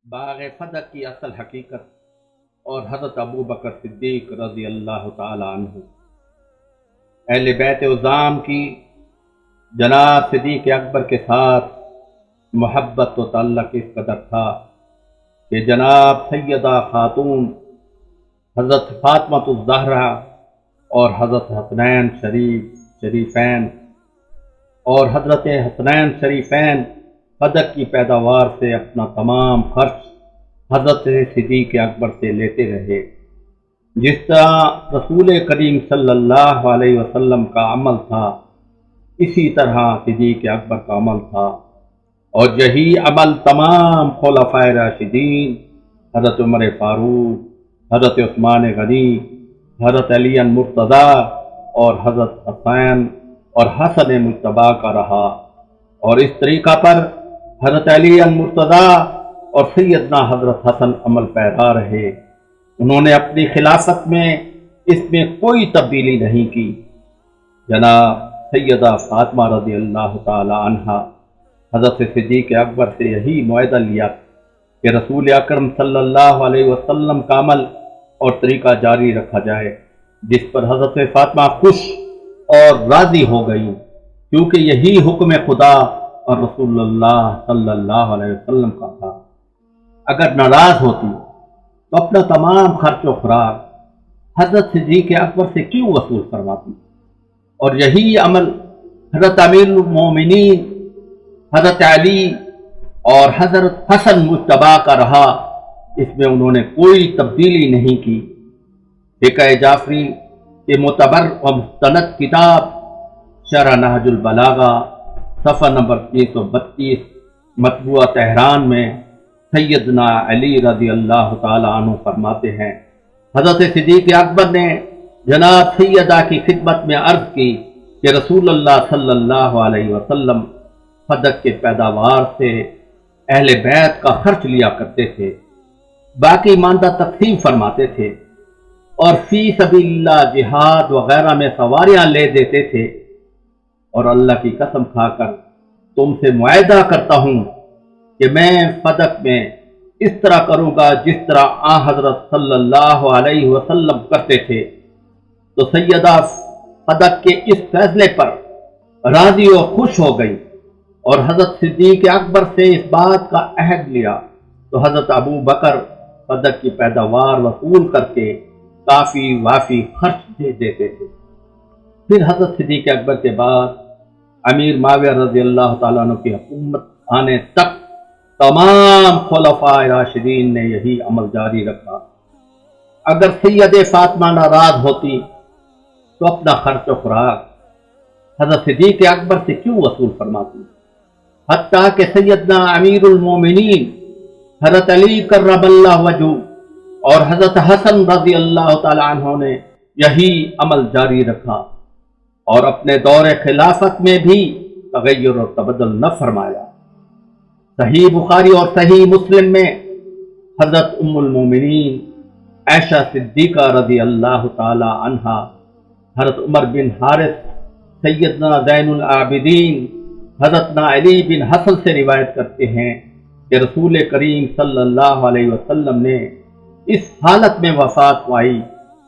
باغ فدق کی اصل حقیقت اور حضرت ابو بکر صدیق رضی اللہ تعالی عنہ اہل بیت عظام کی جناب صدیق اکبر کے ساتھ محبت و تعلق اس قدر تھا کہ جناب سیدہ خاتون حضرت فاطمہ الزہرا اور حضرت حسنین شریفین اور حضرت حسنین شریفین فدق کی پیداوار سے اپنا تمام خرچ حضرت صدیق اکبر سے لیتے رہے۔ جس طرح رسول کریم صلی اللہ علیہ وسلم کا عمل تھا، اسی طرح صدیق اکبر کا عمل تھا، اور یہی عمل تمام خلفائے راشدین حضرت عمر فاروق، حضرت عثمان غنی، حضرت علی مرتضیٰ اور حضرت حسین اور حسن مجتبیٰ کا رہا، اور اس طریقہ پر حضرت علی مرتضیٰ اور سیدنا حضرت حسن عمل پیرا رہے۔ انہوں نے اپنی خلافت میں اس میں کوئی تبدیلی نہیں کی۔ جناب سیدہ فاطمہ رضی اللہ تعالی عنہا حضرت صدیق اکبر سے یہی معاہدہ لیا کہ رسول اکرم صلی اللہ علیہ وسلم کا عمل اور طریقہ جاری رکھا جائے، جس پر حضرت فاطمہ خوش اور راضی ہو گئی، کیونکہ یہی حکم خدا اور رسول اللہ صلی اللہ علیہ وسلم کا تھا۔ اگر ناراض ہوتی تو اپنا تمام خرچ و خوراک حضرت صدیق اکبر سے کیوں وصول فرماتی، اور یہی عمل حضرت امیر المومنین حضرت علی اور حضرت حسن مجتبیٰ کا رہا، اس میں انہوں نے کوئی تبدیلی نہیں کی۔ فقہ جعفری کے معتبر و مستند کتاب شرح نہج البلاغہ صفحہ نمبر 332 مطبوعہ تہران میں سیدنا علی رضی اللہ تعالی عنہ فرماتے ہیں، حضرت صدیق اکبر نے جناب سیدہ کی خدمت میں عرض کی کہ رسول اللہ صلی اللہ علیہ وسلم فدق کے پیداوار سے اہل بیت کا خرچ لیا کرتے تھے، باقی ماندہ تقسیم فرماتے تھے، اور فی سبیل اللہ جہاد وغیرہ میں سواریاں لے دیتے تھے، اور اللہ کی قسم کھا کر تم سے معاہدہ کرتا ہوں کہ میں فدق میں اس طرح کروں گا جس طرح آن حضرت صلی اللہ علیہ وسلم کرتے تھے۔ تو سیدہ فدق کے اس فیصلے پر راضی و خوش ہو گئی، اور حضرت صدیق اکبر سے اس بات کا عہد لیا، تو حضرت ابو بکر فدق کی پیداوار وصول کر کے کافی وافی خرچ دے دیتے تھے۔ پھر حضرت صدیق اکبر کے بعد امیر معاویہ رضی اللہ تعالیٰ عنہ کی حکومت آنے تک تمام خلفائے راشدین نے یہی عمل جاری رکھا۔ اگر سید فاطمہ ناراض ہوتی تو اپنا خرچ و خوراک حضرت صدیق اکبر سے کیوں وصول فرماتی، حتیٰ کہ سیدنا امیر المومنین حضرت علی کرم اللہ وجہہ اور حضرت حسن رضی اللہ تعالی عنہ نے یہی عمل جاری رکھا، اور اپنے دور خلافت میں بھی تغیر و تبدل نہ فرمایا۔ صحیح بخاری اور صحیح مسلم میں حضرت ام المومنین عائشہ صدیقہ رضی اللہ تعالی عنہا حضرت عمر بن حارث، سیدنا زین العابدین حضرت علی بن حسن سے روایت کرتے ہیں کہ رسول کریم صلی اللہ علیہ وسلم نے اس حالت میں وفات پائی،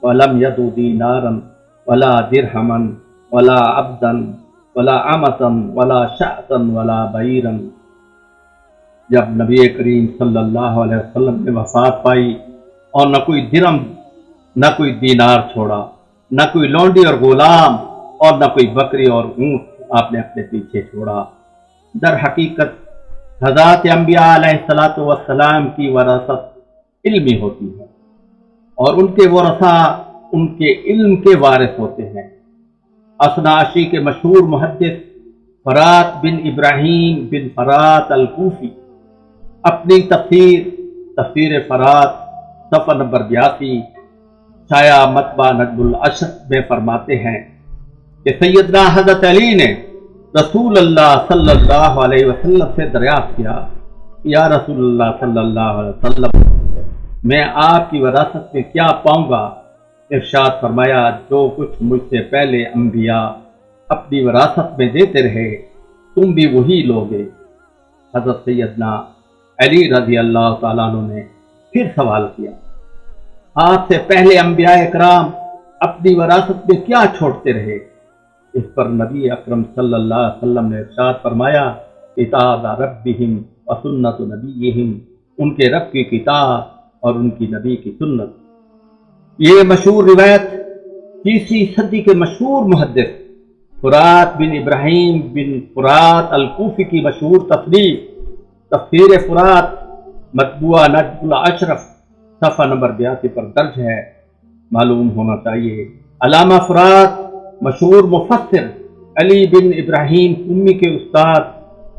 وَلَمْ يَدُ دِينَارًا وَلَا دِرْهَمًا وَلَا عَبْدًا وَلَا عَمَةً وَلَا شَعْثًا وَلَا بَعِيرًا۔ جب نبی کریم صلی اللہ علیہ وسلم نے وفات پائی اور نہ کوئی درم نہ کوئی دینار چھوڑا، نہ کوئی لونڈی اور غلام، اور نہ کوئی بکری اور اونٹ آپ نے اپنے پیچھے چھوڑا۔ در حقیقت حضرات انبیاء علیہ السلام کی وراثت علمی ہوتی ہے، اور ان کے ورثہ ان کے علم کے وارث ہوتے ہیں۔ اثناعشی کے مشہور محدث فرات بن ابراہیم بن فرات الکوفی اپنی تفسیر فرات صفحہ نمبر 82 شایع مطبع نجم العشر میں فرماتے ہیں کہ سیدنا حضرت علی نے رسول اللہ صلی اللہ علیہ وسلم سے دریافت کیا، یا رسول اللہ صلی اللہ علیہ وسلم، میں آپ کی وراثت میں کیا پاؤں گا؟ ارشاد فرمایا، جو کچھ مجھ سے پہلے انبیاء اپنی وراثت میں دیتے رہے تم بھی وہی لوگے۔ حضرت سیدنا علی رضی اللہ تعالیٰ عنہ نے پھر سوال کیا، آپ سے پہلے انبیاء اکرام اپنی وراثت میں کیا چھوڑتے رہے؟ اس پر نبی اکرم صلی اللہ علیہ وسلم نے ارشاد فرمایا، کتاب ربہم و سنت نبیہم، ان کے رب کی کتاب اور ان کی نبی کی سنت۔ یہ مشہور روایت 30ویں صدی کے مشہور محدث فرات بن ابراہیم بن فرات الکوفی کی مشہور تصنیف تفسیر فرات مطبوعہ نجم الاشرف صفحہ نمبر 82 پر درج ہے۔ معلوم ہونا چاہیے علامہ فرات مشہور مفسر علی بن ابراہیم قمی کے استاد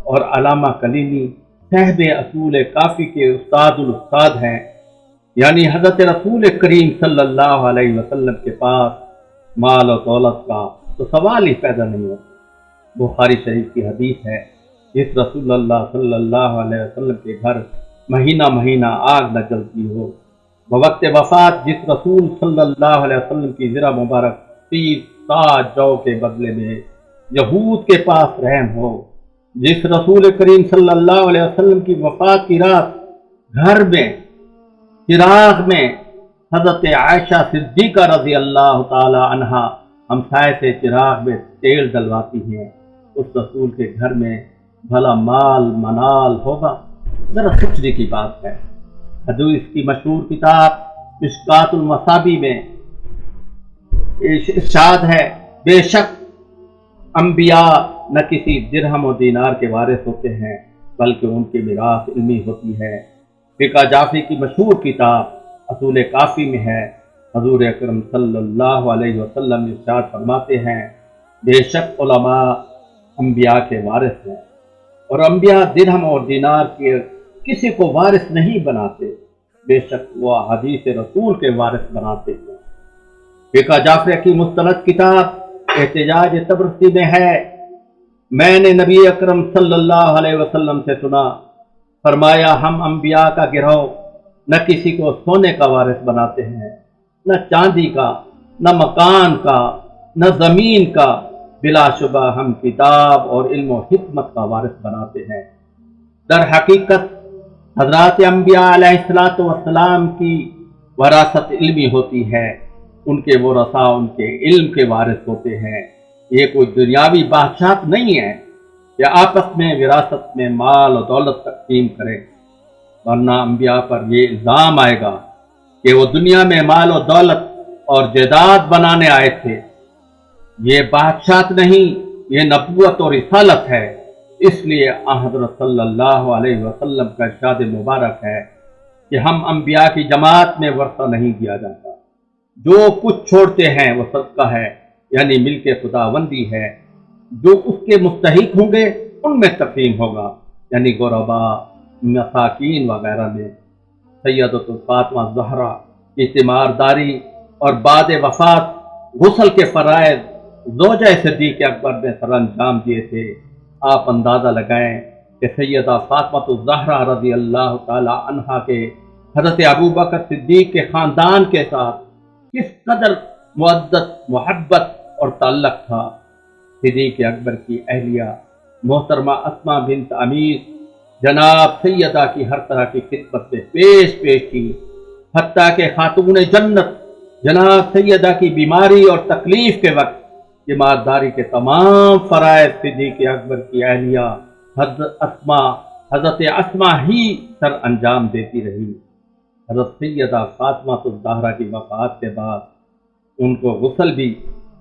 اور علامہ کلینی صاحب اصول کافی کے استاد الاستاد ہیں، یعنی حضرت رسول کریم صلی اللہ علیہ وسلم کے پاس مال و دولت کا تو سوال ہی پیدا نہیں ہوتا۔ بخاری شریف کی حدیث ہے، جس رسول اللہ صلی اللہ علیہ وسلم کے گھر مہینہ مہینہ آگ نہ جلتی ہو، بوقت وفات جس رسول صلی اللہ علیہ وسلم کی زرہ مبارک 30 تاج جو کے بدلے میں یہود کے پاس رحم ہو، جس رسول کریم صلی اللہ علیہ وسلم کی وفات کی رات گھر میں چراغ میں حضرت عائشہ صدیقہ رضی اللہ تعالی عنہا ہمسائے سے چراغ میں تیل ڈلواتی ہیں، اس رسول کے گھر میں بھلا مال منال ہوگا؟ ذرا سوچنے کی بات ہے۔ حدیث کی مشہور کتاب مشکات المصابیح میں ارشاد ہے، بے شک انبیاء نہ کسی درہم و دینار کے وارث ہوتے ہیں بلکہ ان کی میراث علمی ہوتی ہے۔ فقہ جعفری کی مشہور کتاب اصول کافی میں ہے، حضور اکرم صلی اللہ علیہ وسلم ارشاد فرماتے ہیں، بے شک علماء انبیاء کے وارث ہیں، اور انبیاء درہم اور دینار کے کسی کو وارث نہیں بناتے، بے شک وہ حدیث رسول کے وارث بناتے ہیں۔ فقہ جعفری کی مستند کتاب احتجاج تبرسی میں ہے، میں نے نبی اکرم صلی اللہ علیہ وسلم سے سنا، فرمایا ہم انبیاء کا گروہ نہ کسی کو سونے کا وارث بناتے ہیں، نہ چاندی کا، نہ مکان کا، نہ زمین کا، بلا شبہ ہم کتاب اور علم و حکمت کا وارث بناتے ہیں۔ در حقیقت حضرات انبیاء علیہ الصلوۃ والسلام کی وراثت علمی ہوتی ہے، ان کے ورثاء ان کے علم کے وارث ہوتے ہیں۔ یہ کوئی دنیاوی بادشاہت نہیں ہے کہ آپس میں وراثت میں مال و دولت تقسیم کرے، ورنہ انبیاء پر یہ الزام آئے گا کہ وہ دنیا میں مال و دولت اور جائیداد بنانے آئے تھے۔ یہ بادشاہت نہیں، یہ نبوت اور رسالت ہے۔ اس لیے حضرت صلی اللہ علیہ وسلم کا ارشاد مبارک ہے کہ ہم انبیاء کی جماعت میں ورثہ نہیں دیا جاتا، جو کچھ چھوڑتے ہیں وہ صدقہ ہے، یعنی مل کے خداوندی ہے، جو اس کے مستحق ہوں گے ان میں تقسیم ہوگا، یعنی غربا، مساکین وغیرہ میں۔ سیدۃ فاطمہ زہرا کی تیمارداری اور بعد وفات غسل کے فرائض زوجہ صدیق اکبر نے سر انجام دیے تھے۔ آپ اندازہ لگائیں کہ سیدہ فاطمہ الزہرا رضی اللہ تعالی عنہا کے حضرت ابوبکر صدیق کے خاندان کے ساتھ کس قدر معدت، محبت اور تعلق تھا۔ صدیق اکبر کی اہلیہ محترمہ اسماء بنت عمیس جناب سیدہ کی ہر طرح کی خدمت میں پیش تھی، حتیٰ کہ خاتون جنت جناب سیدہ کی بیماری اور تکلیف کے وقت تیمارداری کے تمام فرائض صدیق اکبر کی اہلیہ حضرت اسماء ہی سر انجام دیتی رہی۔ حضرت سیدہ فاطمہ الزہرا کی وفات کے بعد ان کو غسل بھی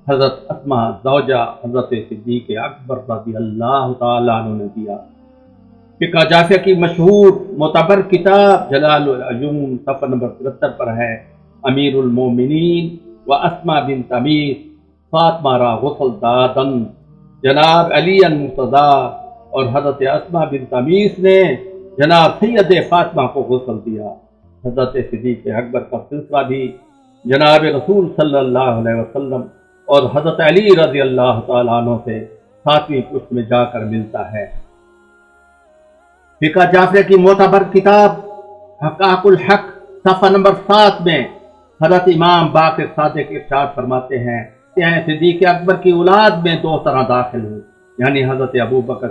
حضرت اسماء زوجہ حضرت صدیق اکبر رضی اللہ تعالیٰ عنہ نے دیا۔ فقہ جعفری کی مشہور معتبر کتاب جلال العیون صفحہ نمبر 73 پر ہے، امیر المومنین و اسماء بنت عمیس فاطمہ را غسل دادن، جناب علی المرتضیٰ اور حضرت اسماء بنت عمیس نے جناب سید فاطمہ کو غسل دیا۔ حضرت صدیق اکبر کا سلسلہ بھی جناب رسول صلی اللہ علیہ وسلم اور حضرت علی رضی اللہ تعالیٰ عنہ سے 7ویں پشت میں جا کر ملتا ہے۔ فقہ جعفری کی معتبر کتاب حقائق الحق صفحہ نمبر 7 میں حضرت امام باقر صادق ارشاد فرماتے ہیں کہ صدیق اکبر کی اولاد میں 2 طرح داخل ہوئی، یعنی حضرت ابوبکر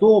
2